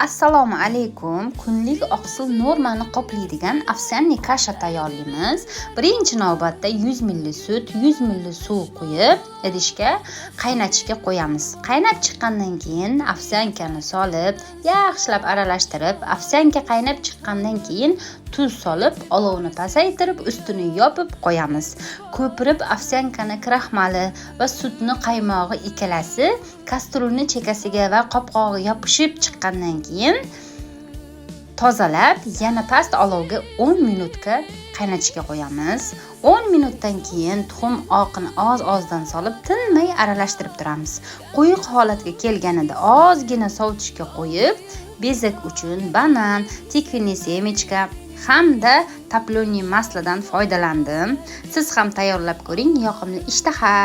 Assalomu alaykum. Kunlik oqsil normani qoplaydigan afsanli kasha tayyorlaymiz. Birinchi navbatda 100 ml sut, 100 ml suv quyib, idishga qaynatishga qo'yamiz. Qaynab chiqqandan keyin afsankani solib, yaxshilab aralashtirib, afsanka qaynab chiqqandan keyin tuz solib, olovni pasaytirib, ustini yopib qo'yamiz. Ko'pirib afsankani kraxmali va sutni qaymog'i ikkalasi kastrulni chekasiga va qopqog'iga yopishib chiqqandan keyin tozalab, yana past olovga 10 minutga qaynatishga qo'yamiz. 10 minutdan keyin tuxum oqini oz-ozdan solib, tinmay aralashtirib turamiz. Quyuq holatga kelganida ozgina sovitishga qo'yib, bezak uchun banan, tikviniy semechka hamda toploniy masladan foydalandim. Siz ham tayyorlab ko'ring, yoqimli ishtaha.